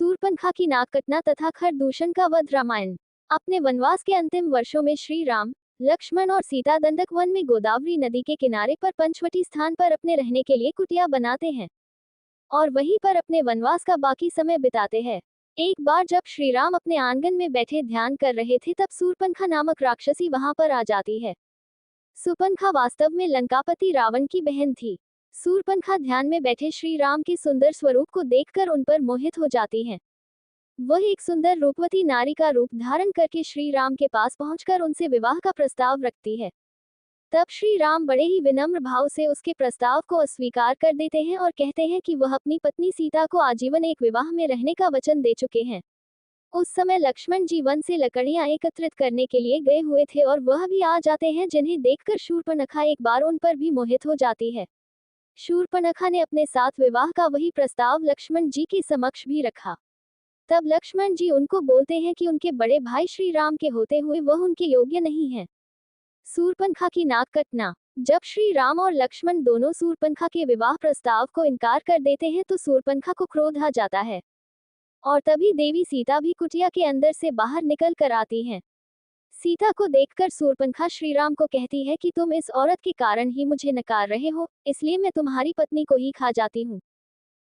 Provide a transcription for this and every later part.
सूर्पनखा की नाक कटना तथा खरदूषण का वध। रामायण। अपने वनवास के अंतिम वर्षों में श्री राम, लक्ष्मण और सीता दंडक वन में गोदावरी नदी के किनारे पर पंचवटी स्थान पर अपने रहने के लिए कुटिया बनाते हैं और वहीं पर अपने वनवास का बाकी समय बिताते हैं। एक बार जब श्री राम अपने आंगन में बैठे ध्यान कर रहे थे, तब सूर्पनखा नामक राक्षसी वहां पर आ जाती है। सूर्पनखा वास्तव में लंकापति रावण की बहन थी। सूर्पनखा ध्यान में बैठे श्री राम के सुंदर स्वरूप को देखकर उन पर मोहित हो जाती है। वह एक सुंदर रूपवती नारी का रूप धारण करके श्री राम के पास पहुंचकर उनसे विवाह का प्रस्ताव रखती है। तब श्री राम बड़े ही विनम्र भाव से उसके प्रस्ताव को अस्वीकार कर देते हैं और कहते हैं कि वह अपनी पत्नी सीता को आजीवन एक विवाह में रहने का वचन दे चुके हैं। उस समय लक्ष्मण जी वन से लकड़ियां एकत्रित करने के लिए गए हुए थे और वह भी आ जाते हैं, जिन्हें देखकर शूर्पणखा एक बार उन पर भी मोहित हो जाती है। शूर्पणखा ने अपने साथ विवाह का वही प्रस्ताव लक्ष्मण जी के समक्ष भी रखा। तब लक्ष्मण जी उनको बोलते हैं कि उनके बड़े भाई श्री राम के होते हुए वह उनके योग्य नहीं है। सूर्पनखा की नाक कटना। जब श्री राम और लक्ष्मण दोनों सूर्पनखा के विवाह प्रस्ताव को इनकार कर देते हैं, तो सूर्पनखा को क्रोध आ जाता है और तभी देवी सीता भी कुटिया के अंदर से बाहर निकल कर आती हैं। सीता को देखकर सूर्पनखा श्री राम को कहती है कि तुम इस औरत के कारण ही मुझे नकार रहे हो, इसलिए मैं तुम्हारी पत्नी को ही खा जाती हूँ।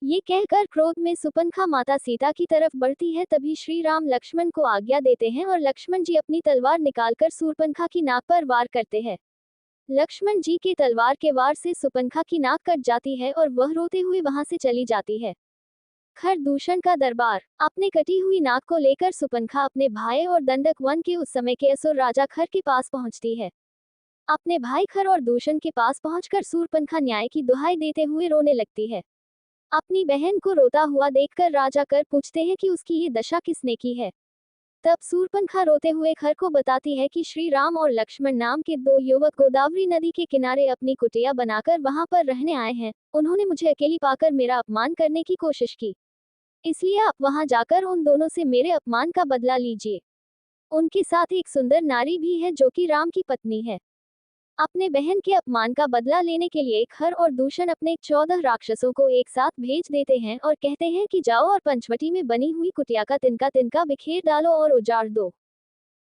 ये कहकर क्रोध में सूर्पनखा माता सीता की तरफ बढ़ती है। तभी श्री राम लक्ष्मण को आज्ञा देते हैं और लक्ष्मण जी अपनी तलवार निकालकर सूर्पनखा की नाक पर वार करते हैं। लक्ष्मण जी के तलवार के वार से सूर्पनखा की नाक कट जाती है और वह रोते हुए वहां से चली जाती है। खरदूषण का दरबार। अपने कटी हुई नाक को लेकर सूर्पनखा अपने भाई और दंडक वन के उस समय के असुर राजा खर के पास पहुंचती है। अपने भाई खर और दूषण के पास पहुंचकर सूर्पनखा न्याय की दुहाई देते हुए रोने लगती है। अपनी बहन को रोता हुआ देखकर राजा कर पूछते हैं कि उसकी ये दशा किसने की है। तब सूर्पनखा रोते हुए खर को बताती है कि श्री राम और लक्ष्मण नाम के दो युवक गोदावरी नदी के किनारे अपनी कुटिया बनाकर वहां पर रहने आए हैं। उन्होंने मुझे अकेली पाकर मेरा अपमान करने की कोशिश की, इसलिए आप वहां जाकर उन दोनों से मेरे अपमान का बदला लीजिए। उनके साथ एक सुंदर नारी भी है जो कि राम की पत्नी है। अपने बहन के अपमान का बदला लेने के लिए खर और दूषण अपने 14 राक्षसों को एक साथ भेज देते हैं और कहते हैं कि जाओ और पंचवटी में बनी हुई कुटिया का तिनका तिनका बिखेर डालो और उजाड़ दो।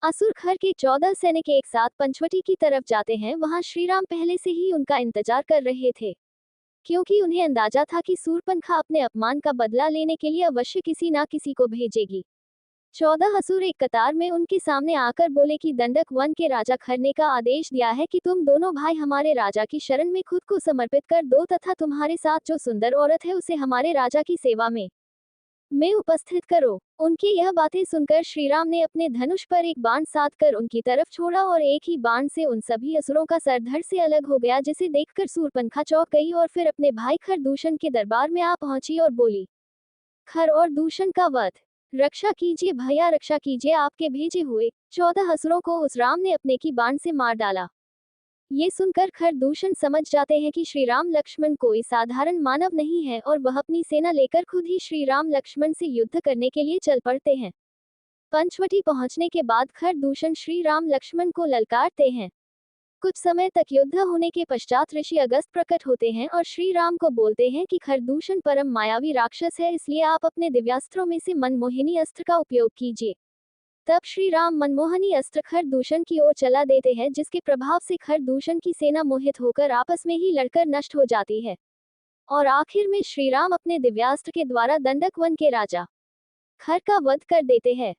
असुर खर के 14 सैनिक एक साथ पंचवटी की तरफ जाते हैं। वहां श्रीराम पहले से ही उनका इंतजार कर रहे थे, क्योंकि उन्हें अंदाजा था कि सूर्पनखा अपने अपमान का बदला लेने के लिए अवश्य किसी ना किसी को भेजेगी। 14 असुर एक कतार में उनके सामने आकर बोले कि दंडक वन के राजा खर ने का आदेश दिया है कि तुम दोनों भाई हमारे राजा की शरण में खुद को समर्पित कर दो तथा तुम्हारे साथ जो सुंदर औरत है उसे हमारे राजा की सेवा में उपस्थित करो। उनकी यह बातें सुनकर श्रीराम ने अपने धनुष पर एक बाण साध कर उनकी तरफ छोड़ा और एक ही बाण से उन सभी असुरों का सर धड़ से अलग हो गया, जिसे देखकर सूर्पनखा चौंक गई और फिर अपने भाई खर दूषण के दरबार में आ पहुंची और बोली, खर और दूषण का वध। रक्षा कीजिए भैया, रक्षा कीजिए। आपके भेजे हुए 14 असुरों को उस राम ने अपने की बाण से मार डाला। ये सुनकर खर दूषण समझ जाते हैं कि श्रीराम लक्ष्मण कोई साधारण मानव नहीं है और वह अपनी सेना लेकर खुद ही श्रीराम लक्ष्मण से युद्ध करने के लिए चल पड़ते हैं। पंचवटी पहुंचने के बाद खर दूषण श्रीराम लक्ष्मण को ललकारते हैं। कुछ समय तक युद्ध होने के पश्चात ऋषि अगस्त प्रकट होते हैं और श्री राम को बोलते हैं कि खरदूषण परम मायावी राक्षस है, इसलिए आप अपने दिव्यास्त्रों में से मनमोहिनी अस्त्र का उपयोग कीजिए। तब श्री राम मनमोहनी अस्त्र खरदूषण की ओर चला देते हैं, जिसके प्रभाव से खरदूषण की सेना मोहित होकर आपस में ही लड़कर नष्ट हो जाती है और आखिर में श्री राम अपने दिव्यास्त्र के द्वारा दंडक वन के राजा खर का वध कर देते हैं।